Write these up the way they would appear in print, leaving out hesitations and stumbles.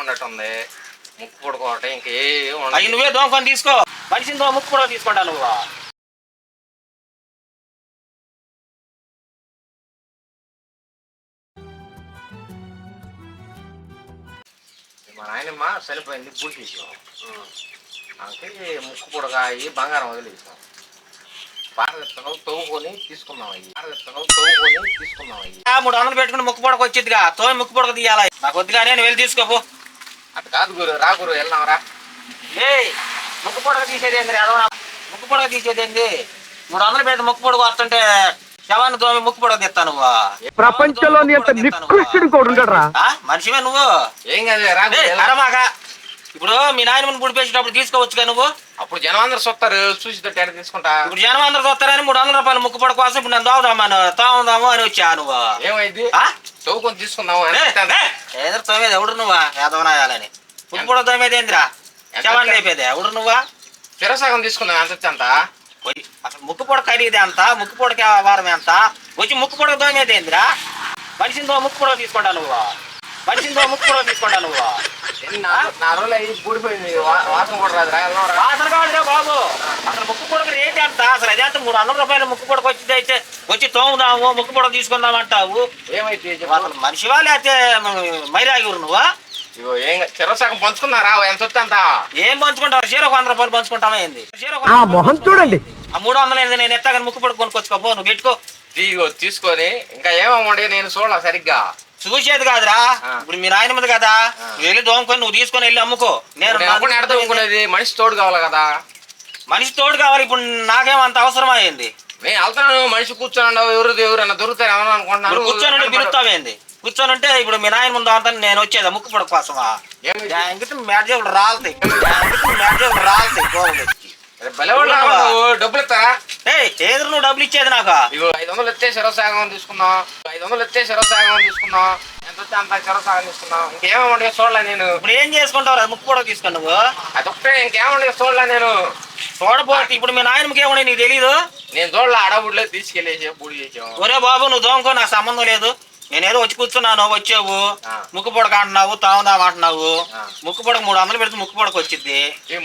ఉన్నట్టుంది. ముక్కు పుడుకోవటం ఇంకే అవి నువ్వే దోమకొని తీసుకో. మనిషిని ముక్కు కూడా తీసుకుంటా నువ్వు. మా నాయనమ్మ చనిపోయింది, పూజ చేసాం. అందుకే ముక్కు పుడకాయి బంగారం వదిలేసాం. పారదెత్తనం తవ్వుకొని తీసుకున్నాం. అయ్యి పారదెత్తనం తవ్వుకొని తీసుకున్నాం. అయ్యి 300 పెట్టుకుని ముక్కు పొడక వచ్చిద్దిగా, తోమి ముక్కు పొడక తీయాలి. నాకు వద్దుగా, నేను వెళ్ళి తీసుకోపో. అటు కాదు గురు, రా గురు వెళ్దాం రా. ముక్కు పొడక తీసేది ఏంది? ముక్కు పొడక తీసేది ఏంది? 300 పెట్టి ముక్కు పొడక వస్తుంటే శవాన్ని తోమి ముక్కు పొడక తెస్తా నువ్వు. ప్రపంచంలో మనిషివే నువ్వు. ఏం కాదు అరమాక. ఇప్పుడు మీ నాయనమ్మని పుడిపేసేటప్పుడు తీసుకోవచ్చుగా నువ్వు. అప్పుడు జనం అందరు చూస్తారు, చూసి తట్టు తీసుకుంటా. ఇప్పుడు జనం అందరు చూస్తారని 300 రూపాయలు ముక్కు పొడక కోసం ఇప్పుడు నేను తాగుదాము అని వచ్చా నువ్వు. ఏమైంది తవ్వుకొని తీసుకుందాము. ఎదురు తోమేది ఎవడు నువ్వా? ఏదవనాయాలని ముక్కు పొడక తోమేది ఏందిరా? శవాన్ని లేపేది ఎవడు నువ్వా? చిరసగం తీసుకుందాం. ఎంత వచ్చి అంత అసలు ముక్కు పొడక ఖరీదు ఎంత? ముక్కు పొడక వారం ఎంత? వచ్చి ముక్కు పొడక తోమేది ఏందిరా? మనిషిని ముక్కు పొడక తీసుకుంటా నువ్వు. మనిషిని ముక్కు పొడక తీసుకుంటా నువ్వు. నా రోజులు అయ్యి పూడిపోయింది, వాసన కూడా రాదు. వాసన కాదురా బాబు. అసలు ముక్కు పొడక రేట్ ఎంత? అసలు అదే 300 రూపాయలు ముక్కు పొడక వచ్చింది. అయితే వచ్చి తోముదాము, ముక్కు పొడక తీసుకుందాం అంటావు. ఏమైతే అసలు మనిషివా లేకపోతే మైరాగిరు నువ్వా? ఇగో ఏం చిరసగం పంచుకున్నారా? ఎంత వచ్చి అంత ఏం పంచుకుంటావు? చీరకు 100 రూపాయలు పంచుకుంటావా ఏంది? మొహం చూడండి. ఆ 300 ఏంది? నేను ఎత్తాగని ముక్కు పొడక కొనుక్కొచ్చుకోపో. నువ్వు పెట్టుకో. తీసుకొని ఇంకా ఏమమ్మండి, నేను చూడాల సరిగ్గా చూసేది కాదురా. ఇప్పుడు మీ నాయనమ్మది కదా, వెళ్ళి దోముకొని నువ్వు తీసుకొని వెళ్ళి అమ్ముకో. నేను ఎడదమ్ముకునేది మనిషి తోడు కావాలి కదా. మనిషి తోడు కావాలి. ఇప్పుడు నాకేమంత అవసరం అయింది? నేను వెళ్తాను, మనిషి కూర్చొని ఎవరన్నా దొరుకుతారు ఏమన్నా అనుకుంటున్నాను. కూర్చొని పిలుస్తావేంది? కూర్చొని ఉంటే ఇప్పుడు మీ నాయన ముందు అంతా నేను వచ్చేదా ముక్కు పొడక కోసమా? మేడజేవులు రాలుతాయి, మేడజేవులు రాలుతాయి. డబ్బులు ఇస్తారా? ఏదో నువ్వు డబ్బులు ఇచ్చేది నాకు. ఇగో 500 ఇస్తే శిరసాగం తీసుకుందాం. 500 ఇస్తే శిరసాగం తీసుకుందాం. ఎంత వచ్చి అంత శిరసాగం తీసుకుందాం. ఇంకేమంటే చూడలే నేను. ఇప్పుడు ఏం చేసుకుంటావు? ముక్కు పొడక తీసుకుని నువ్వు అదొక్కటే, ఇంకేమంటే చూడలే నేను. చూడబోతే ఇప్పుడు మీ నాయనకి ఏమన్నా నీకు తెలీదు? నేను చూడలే, అడవుడిలో తీసుకెళ్ళేసి పూడి చేసాము. ఒరే బాబు, నువ్వు దోమకో, నాకు సంబంధం లేదు. నేనేదో వచ్చి కూర్చున్నాను, వచ్చావు ముక్కు పొడక అంటున్నావు, తాగుదాం అంటున్నావు. ముక్కు పొడక 300 పెడితే ముక్కు పొడక వచ్చింది.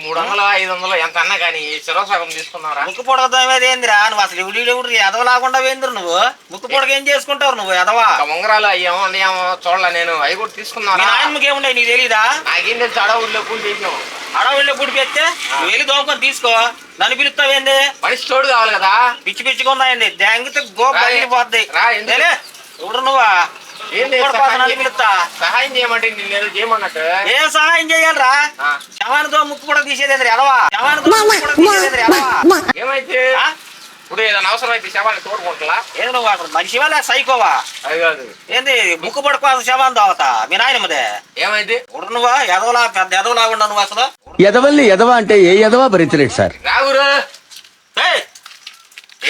300 500 ఎంత అన్నా కానీ శిరసాగం తీసుకున్నారా? ముక్కు పొడక తోమేది ఏందిరా? నువ్వు అసలు ఎవడు ఎదవలాకుండా వేందిరు నువ్వు. ముక్కు పొడక ఏం చేసుకుంటావు నువ్వు? ఎదవా ఉంగరాలు అయ్యామో అయ్యామో చూడలే నేను. అవి కూడా తీసుకున్నా. ఆయనకి ఏముండే నీకు తెలీదా? నాకేం తెలుసు, అడవుల్లో పూడి చేసాం. అడవుల్లో పూడి పెడితే నువ్వు వెళ్ళి దోమకొని తీసుకో. నన్ను పిలుస్తావేంది? మనిషి తోడు కావాలి కదా. పిచ్చి పిచ్చిగా ఉందాయండి, దాంగితే గోపోద్ది. ఎవడు నువ్వా? పిలుస్తా. సహాయం చేయమంటే నేను చేయమన్నట్టు. ఏం సహాయం చేయాలరా? శవానితో ముక్కు కూడా తీసేది ఎదవా. శవానితో తీసేది ఎదవా. ఏమైతే ఇప్పుడు ఏదైనా అవసరం అయితే శవాన్ని తోడుకుంటా. ఏది నువ్వు అసలు మనిషివా లే సైకోవా? అది కాదు. ఏంది ముక్కు పడుకోవాల్సిన శవాన్ని తోవతా మీ నాయనమ్మదే? ఏమైంది? ఇప్పుడు నువ్వా ఎదవలా, పెద్ద ఎదవలా ఉండవు నువ్వు అసలు. ఎదవల్ని ఎదవా అంటే ఏ ఎదవా భరించలేడు సార్. రాగురు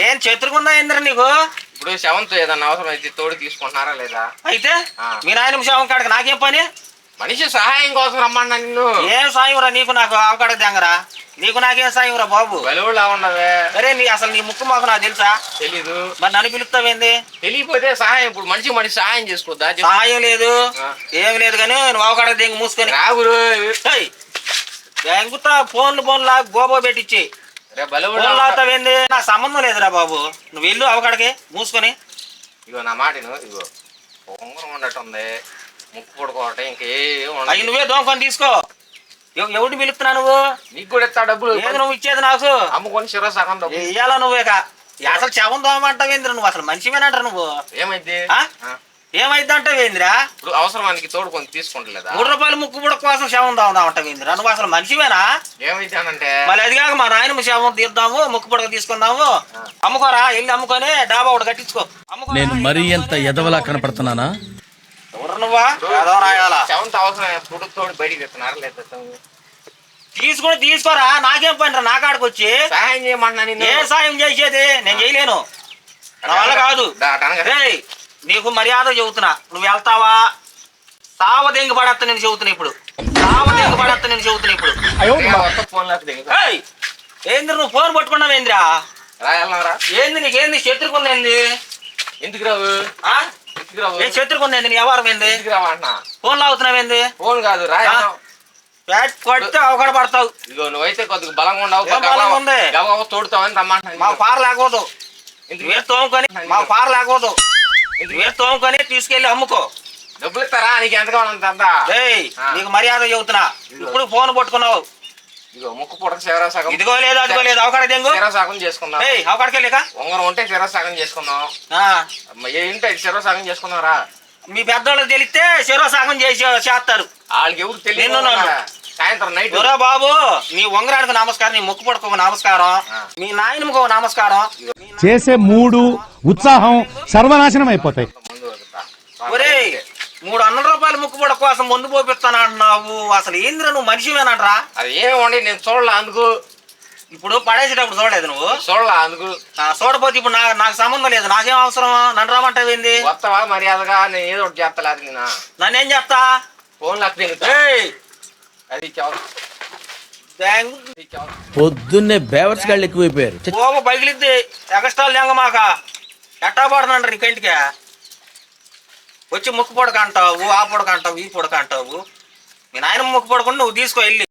ఏం చెతురుకుందా ఏంద్ర నీకు? ఇప్పుడు శవంతో ఏదన్నా అవసరం అయితే తోడు తీసుకుంటున్నారా లేదా? అయితే మీ నాయనమ్మ శవం కాడకి నాకేం పని? మనిషి సహాయం కోసం రమ్మన్నా నిన్ను. ఏం సాయం రా నీకు? నాకు అవకాడకు తెంగరా. నీకు నాకేం సాయం రా బాబు? బలువులా ఉండవే. అరే అసలు నీ ముక్కు మాకు నాకు తెలుసా? తెలీదు. మరి నన్ను పిలుస్తావేంది? తెలియపోతే సహాయం. ఇప్పుడు మనిషి సహాయం చేసుకోద్దా? సహాయం లేదు, ఏమి లేదు. కానీ నువ్వు అవకాడకు దెంగి మూసుకొని రాగురు దెంగుతా. ఫోన్లు లాగా గోబో పెట్టించి లాగుతావేంది? నాకు సంబంధం లేదురా బాబు. నువ్వు వెళ్ళు అవకాడకి మూసుకొని. ఇగో నా మాటను. ఇగో ఉంగరం ఉన్నట్టుంది, ముక్కు పుడుకోవటం ఇంకే. అవి నువ్వే దోమకొని తీసుకో. ఎవరిని పిలుస్తున్నా నువ్వు? నీకు కూడా ఇస్తా డబ్బులు. ఏది నువ్వు ఇచ్చేది నాకు? అమ్ముకొని శిరసగం డబ్బులు ఇయ్యాలా నువ్వేక? అసలు శవం దోమంటావేంద్ర నువ్వు? అసలు మనిషివేనంటారు నువ్వు. ఏమైంది? ఏమైంది అంటావేంద్రా? ఇప్పుడు అవసరానికి తోడుకొని తీసుకుంటలేదా? 3 రూపాయలు ముక్కు పుడక కోసం శవం దామంటావేంద్రా? నువ్వు అసలు మనిషివేనా? ఏమైందానంటే మళ్ళీ అది కాక మా నాయనమ్మ శవం తీద్దాము, ముక్కు పుడక తీసుకుందాము. అమ్ముకోరా, వెళ్ళి అమ్ముకొని డాబా ఒకటి కట్టించుకో. నేను మరీ ఎంత ఎదవలా కనపడుతున్నానా? ఎవరు నువ్వా? శవంతో అవసరం ఎప్పుడు తోడు బయటికి తెస్తున్నారా లేదా? తీసుకోరా, నాకేం పని రా నా కాడికి వచ్చి? సహాయం చేయమన్నా. ఏ సాయం చేసేది? నేను చేయలేను, నా వల్ల కాదు. నీకు మర్యాద చెబుతున్నా, నువ్వు వెళ్తావా? సావదెంగి పడేస్తా నేను చెబుతున్నా ఇప్పుడు. ఏంది నువ్వు ఫోన్ పట్టుకున్నావేంద్రా? రా ఏంది నీకేంది? శత్రుకుందేంది? ఎందుకు రావు? ఏ శత్రుకుంది నీ వ్యవహారం ఏంది? అంటున్నా. ఫోన్ లాగుతున్నావేంది? ఫోన్ కాదు రా. బ్యాట్ కొడితే అవకాడ పడతావు. ఇదిగో నువ్వైతే కొద్దిగా బలంగా ఉండవు. ఏం బలంగా ఉంది? గబగబా తోడుతావని రమ్మంటున్నా. మాకు పార లేకపోదు. వేలు తోముకొని మాకు పార లేకపోదు. వేలు తోముకొని తీసుకెళ్ళి అమ్ముకో. డబ్బులు ఇస్తారా? నీకు ఎంత కావాలంత అంతా. ఏయ్ నీకు మర్యాద చెబుతున్నా. ఇప్పుడు ఫోన్ పట్టుకున్నావు. ఇదిగో ముక్కు పుడక శివరాసగం. ఇదిగో లేదు అదిగో లేదు అవకాడ దెంగు. శివరాసగం చేసుకుందాం. ఏయ్ అవకాడకెళ్ళిక ఉంగరం ఉంటే శివరాసగం చేసుకుందాం. ఏంటి శివరాసగం చేసుకుందాం రా. మీ పెద్దోళ్ళకి తెలిస్తే శిరోసాగం చేసి చేస్తారు. వాళ్ళకి ఎవరు తెలియదు. సాయంత్రం నైట్ ఒరే బాబు నీ ఉంగరానికి నమస్కారం, నీ ముక్కు పొడకు నమస్కారం, మీ నాయనకు నమస్కారం. చేసే మూడు ఉత్సాహం సర్వనాశనం అయిపోతాయి. ఒరే 300 రూపాయలు ముక్కు పొడ కోసం ముందు పోపిస్తాను అంటున్నావు. అసలు ఏందిరా నువ్వు మనిషివేనంటరా? అది ఏమండి నేను చూడలే అందుకు. ఇప్పుడు పడేసేటప్పుడు చూడలేదు నువ్వు? చూడలే అందుకు. చూడపోతే ఇప్పుడు నాకు సంబంధం లేదు. నాకేం అవసరం? నన్ను రామంటావేంది? వస్తావా మర్యాదగా? నేను ఏదో ఒకటి చేస్తలేదు. నేను నన్నేం చేస్తా? ఫోన్ లెక్క అది పొద్దున్నే బేవర్స్ గాళ్ళు ఎక్కువైపోయారు. ఓ పగిలిద్ది ఎగస్టాల్ మాక ఎట్టా పడుతుంటారు నీ కంటికి. వచ్చి ముక్కు పొడక అంటావు, ఆ పొడక అంటావు, ఈ పొడక అంటావు. మీ నాయన ముక్కు పొడకుండా నువ్వు తీసుకో వెళ్ళి.